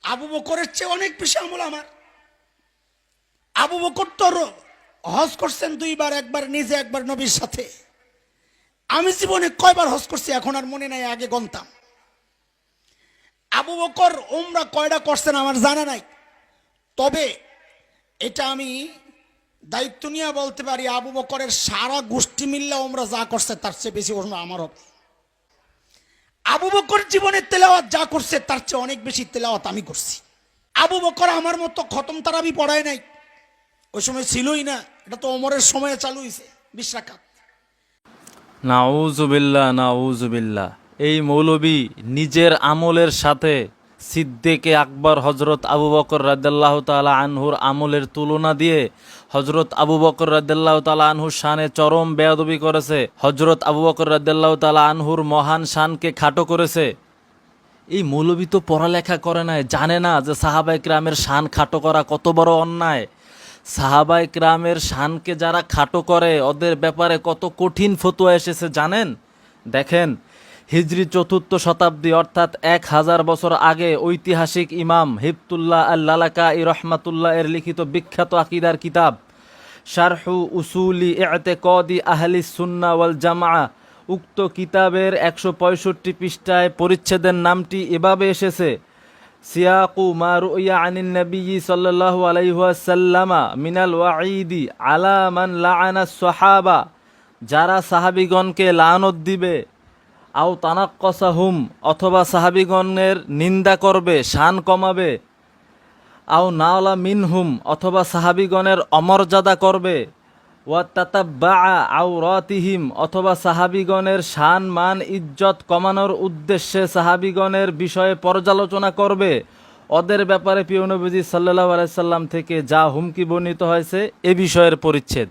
আবু বকরের চেয়ে অনেক বেশি আমল আমার। আবু বকর তো হজ করছেন 2 বার, একবার নিজে একবার নবীর সাথে। আমি জীবনে কয়বার হজ করছি এখন আর মনে নাই, আগে গণতাম। আবু বকর উমরা কয়টা করছেন আমার জানা নাই, তবে এটা আমি দায়িত্ব নিয়ে বলতে পারি আবু বকরের সারা গোষ্ঠী মিল্লা উমরা যা করছে তার চেয়ে বেশি ওমরা আমার হবে। আবু বকর জীবনের তেলাওয়াত যা করছে তার চেয়ে অনেক বেশি তেলাওয়াত আমি করছি। আবু বকর আমার মতো খতম তারাবি পড়ায় নাই, ওই সময় ছিলই না, এটা তো ওমরের সময়ে চালু হয়েছে 20 রাকাত। নাউজুবিল্লাহ, নাউজুবিল্লাহ। এই মৌলবী নিজের আমলের সাথে সিদ্দিকে আকবর হজরত আবু বকর রাদিয়াল্লাহু তাআলা আনহুর আমলের তুলনা দিয়ে হজরত আবু বকর রাদিয়াল্লাহু তাআলা আনহুর শানে চরম বেয়াদবি করেছে। হজরত আবু বকর রাদিয়াল্লাহু তাআলা আনহুর মহান শানকে খাটো করেছে। এই মৌলবী তো পড়ালেখা করে নাই, জানে না যে সাহাবায়ে কেরামের শান খাটো করা কত বড় অন্যায়। সাহাবায়ে কেরামের শানকে যারা খাটো করে ওদের ব্যাপারে কত কঠিন ফতোয়া এসেছে জানেন? দেখেন, হিজরি 4th শতাব্দী অর্থাৎ 1000 বছর আগে ঐতিহাসিক ইমাম হিবতুল্লাহ আল-লালাকাই রহমাতুল্লাহ এর লিখিত বিখ্যাত আকীদার কিতাব শারহু উসুলি ই'তিকাদি আহলিস সুন্নাহ ওয়াল জামাআহ, উক্ত কিতাবের 165 পৃষ্ঠায় পরিচ্ছেদের নামটি এভাবে এসেছে: সিয়াকু মা রুইয়া আনিন নবী সাল্লাল্লাহু আলাইহি ওয়াসাল্লামা মিনাল ওয়াঈদি আলা মান লাআনা সাহাবা, যারা সাহাবীগণকে লানত দিবে, আও তানাক্কাসাহুম, অথবা সাহাবীগণের নিন্দা করবে, শান কমাবে, আও নাওলা মিনহুম, অথবা সাহাবীগণের অমর্যাদা করবে, ওয়া তাতাব্বাআ আওরাতিহিম, অথবা সাহাবীগণের শান মান ইজ্জত কমানোর উদ্দেশ্যে সাহাবীগণের বিষয়ে পর্যালোচনা করবে, ওদের ব্যাপারে প্রিয় নবীজি সাল্লাল্লাহু আলাইহি সাল্লাম থেকে যা হুমকি বর্ণিত হয়েছে এ বিষয়ের পরিচ্ছেদ।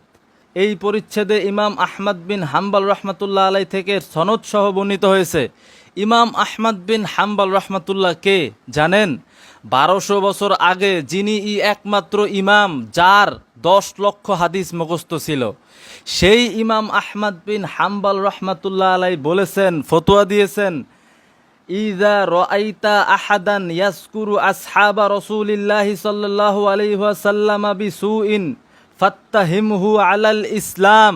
এই পরিচ্ছেদে ইমাম আহমদ বিন হাম্বল রহমাতুল্লাহ আলাই থেকে সনদ সহ বর্ণিত হয়েছে। ইমাম আহমদ বিন হাম্বল রহমাতুল্লাহ কে জানেন? 1200 বছর আগে যিনি একমাত্র ইমাম যার 10 লক্ষ হাদিস মুখস্থ ছিল, সেই ইমাম আহমদ বিন হাম্বল রহমাতুল্লাহ আলাই বলেছেন, ফতোয়া দিয়েছেন, ইযা রাআইতা আহাদান ইয়াজকুরু আসহাবা রাসূলিল্লাহি সাল্লাল্লাহু আলাইহি ওয়াসাল্লাম বিসুইন ফাত্তাহিমহু আলাল ইসলাম।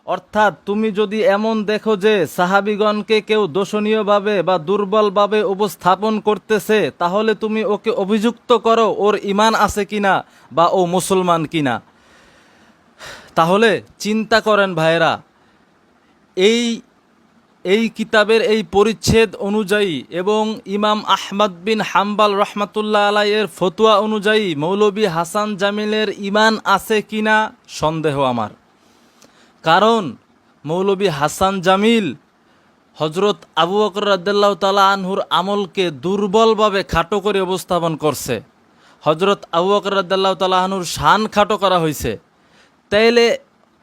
অর্থাৎ তুমি যদি এমন দেখো যে সাহাবীগণকে কেউ দোষণীয়ভাবে বা দুর্বলভাবে উপস্থাপন করতেছে, তাহলে তুমি ওকে অভিযুক্ত করো ওর ঈমান আছে কিনা বা ও মুসলমান কিনা। তাহলে চিন্তা করেন ভাইরা, এই কিতাবের এই পরিচ্ছেদ অনুযায়ী এবং ইমাম আহমদ বিন হাম্বল রহমাতুল্লাহ আলাইয়ের ফতোয়া অনুযায়ী মৌলভী হাসান জামিলের ঈমান আছে কিনা সন্দেহ আমার। কারণ মৌলভী হাসান জামিল হজরত আবু বকর রাদিয়াল্লাহু তাআলা আনহুর আমলকে দুর্বলভাবে খাটো করে উপস্থাপন করছে। হজরত আবু বকর রাদিয়াল্লাহু তাআলা আনহুর শান খাটো করা হয়েছে। তাইলে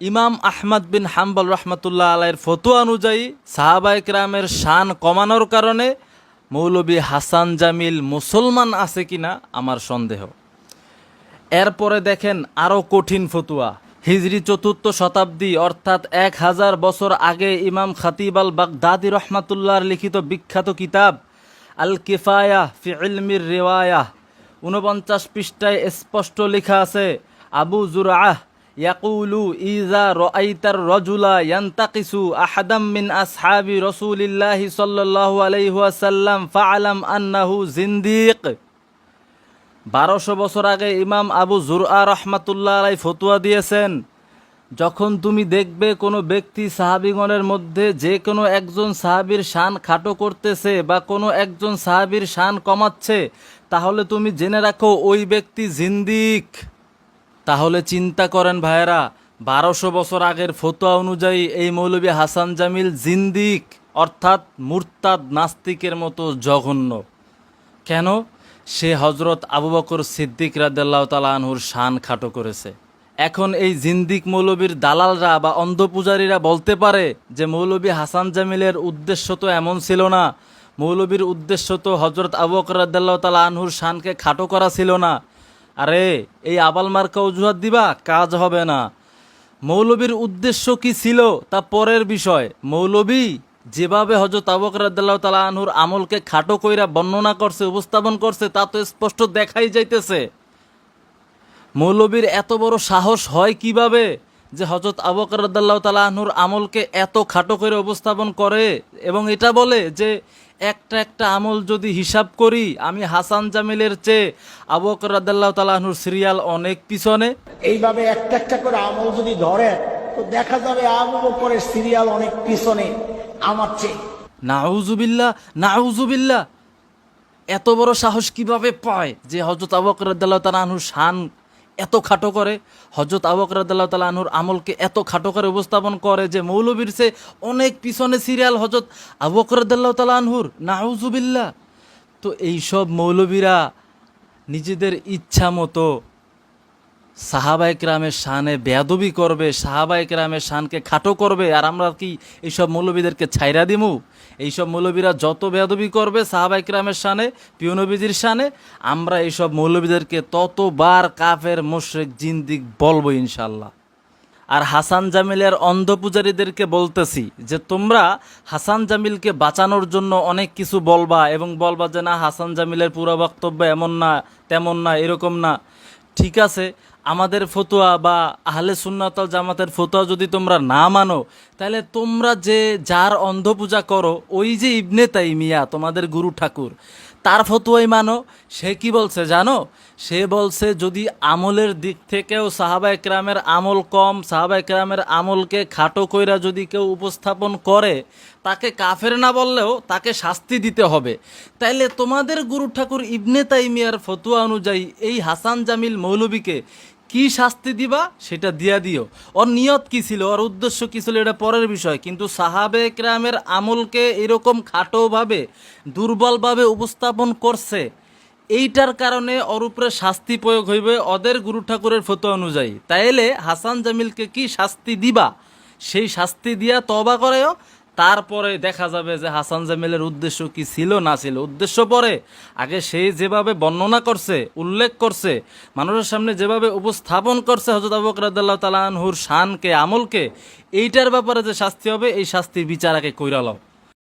ইমাম আহমদ বিন হাম্বল রহমাতুল্লাহ আলাইয়ের ফতোয়া অনুযায়ী সাহাবায়ে কেরামের শান কমানোর কারণে মৌলভী হাসান জামিল মুসলমান আছে কিনা আমার সন্দেহ। এরপরে দেখেন আরও কঠিন ফতোয়া। হিজরি 4th শতাব্দী অর্থাৎ 1000 বছর আগে ইমাম খাতিব আল বাগদাদি রহমাতুল্লাহর লিখিত বিখ্যাত কিতাব আল কিফায়াহ ফি ইলমির রিওয়ায়াহ 49 পৃষ্ঠায় স্পষ্ট লেখা আছে, আবু জুরআহ ইয়াকুলু ইযা রাআইতার রাজুলা ইয়ান্তাকিসু আহাদাম মিন আসহাবি রাসূলিল্লাহি সাল্লাল্লাহু আলাইহি ওয়াসাল্লাম ফাআলাম আন্নাহু জিন্দিক। 1200 বছর আগে ইমাম আবু জুরআ রহমাতুল্লাহ আলাই ফতোয়া দিয়েছেন, যখন তুমি দেখবে কোনো ব্যক্তি সাহাবীগণের মধ্যে যে কোনো একজন সাহাবীর শান খাটো করতেছে বা কোনো একজন সাহাবীর শান কমাচ্ছে, তাহলে তুমি জেনে রাখো ওই ব্যক্তি জিন্দিক। তাহলে চিন্তা করেন ভাইয়েরা, 1200 বছর আগের ফতোয়া অনুযায়ী এই মৌলভী হাসান জামিল জিন্দিক অর্থাৎ মুরতাদ নাস্তিকের মতো জঘন্য। কেন? সে হজরত আবু বকর সিদ্দিক রাদিয়াল্লাহু তাআলা আনহুর শান খাটো করেছে। এখন এই জিন্দিক মৌলবীর দালালরা বা অন্ধপূজারীরা বলতে পারে যে মৌলভী হাসান জামিলের উদ্দেশ্য তো এমন ছিল না, মৌলবীর উদ্দেশ্য তো হজরত আবু বকর রাদিয়াল্লাহু তাআলা আনহুর শানকে খাটো করা ছিল না। আরে এই আবাল মার্কা অজুহাত দিবা, কাজ হবে না। মৌলবীর উদ্দেশ্য কি ছিল তা পরের বিষয়। মৌলবী যেভাবে হযরত আবু বকর রাদিয়াল্লাহু তাআলা আনহুর আমলকে খাটো কইরা বর্ণনা করছে, উপস্থাপন করছে, তা তো স্পষ্ট দেখাই যাইতেছে। মৌলবীর এত বড় সাহস হয় কিভাবে যে হযরত আবু বকর রাদিয়াল্লাহু তাআলা আনহুর আমলকে এত খাটো করে উপস্থাপন করে এবং এটা বলে যে একটা একটা আমল যদি হিসাব করি আমি হাসান জামিলের চেয়ে আবু বকর রাদিয়াল্লাহু তাআলা আনহুর সিরিয়াল অনেক পিছনে। এইভাবে একটা একটা করে আমল যদি ধরে তো দেখা যাবে আবু বকরের সিরিয়াল অনেক পিছনে আমার চেয়ে। নাউজুবিল্লাহ, নাউজুবিল্লাহ। এত বড় সাহস কিভাবে পায় যে হযরত আবু বকর রাদিয়াল্লাহু তাআলা আনহুর শান এত খাটো করে, হযরত আবু বকর রাদিয়াল্লাহু তাআলা আনহুর আমলকে এত খাটো করে উপস্থাপন করে যে মৌলবীর চেয়ে অনেক পিছনে সিরিয়াল হযরত আবু বকর রাদিয়াল্লাহু তাআলা আনহুর। নাউজুবিল্লাহ। তো এইসব মৌলবীরা নিজেদের ইচ্ছা মতো সাহাবায়ে কেরামের শানে বেয়াদবি করবে, সাহাবায়ে কেরামের শানকে খাটো করবে, আর আমরা কি এইসব মৌলবীদেরকে ছাইরা দিমু? এইসব মৌলবীরা যত বেয়াদবি করবে সাহাবায়ে কেরামের শানে, প্রিয় নবীজির শানে, আমরা এইসব মৌলবীদেরকে ততবার কাফের মুশরিক জিন্দিক বলবো ইনশাল্লাহ। আর হাসান জামিলের অন্ধ পূজারীদেরকে বলতেছি যে তোমরা হাসান জামিলকে বাঁচানোর জন্য অনেক কিছু বলবা এবং বলবা যে না হাসান জামিলের পুরো বক্তব্য এমন না, তেমন না, এরকম না। ঠিক আছে, আমাদের ফতোয়া বা আহলে সুন্নাত ওয়াল জামাতের ফতোয়া যদি তোমরা না মানো, তাহলে তোমরা যে যার অন্ধ পূজা করো, ওই যে ইবনে তাইমিয়া তোমাদের গুরু ঠাকুর, তার ফতোয়াই মানো। সে কি বলছে জানো? সে বলছে যদি আমলের দিক থেকেও সাহাবায়ে কেরামের আমল কম, সাহাবায়ে কেরামের আমলকে খাটো কইরা যদি কেউ উপস্থাপন করে, তাকে কাফের না বললেও তাকে শাস্তি দিতে হবে। তাইলে তোমাদের গুরু ঠাকুর ইবনে তাইমিয়ার ফতোয়া অনুযায়ী এই হাসান জামিল মৌলবীকে কি শাস্তি দিবা সেটা দিয়া দিও। ওর নিয়ত কি ছিল, ওর উদ্দেশ্য কি ছিল, এটা পরের বিষয়, কিন্তু সাহাবে কেরামের আমলকে এরকম খাটোভাবে, দুর্বলভাবে উপস্থাপন করছে, এইটার কারণে ওর উপরে শাস্তি প্রয়োগ হইবে ওদের গুরু ঠাকুরের ফতোয়া অনুযায়ী। তাইলে হাসান জামিলকে কি শাস্তি দিবা, সেই শাস্তি দিয়া তওবা করেও, তারপরে দেখা যাবে যে হাসান জামিলের উদ্দেশ্য কি ছিল না ছিল। উদ্দেশ্য পরে, আগে সে যেভাবে বর্ণনা করছে, উল্লেখ করছে, মানুষের সামনে যেভাবে উপস্থাপন করছে হযরত আবু বকর রাদিয়াল্লাহু তাআলা আনহুর শানকে, আমলকে, এইটার ব্যাপারে যে শাস্তি হবে এই শাস্তির বিচার আগে কইরা লও।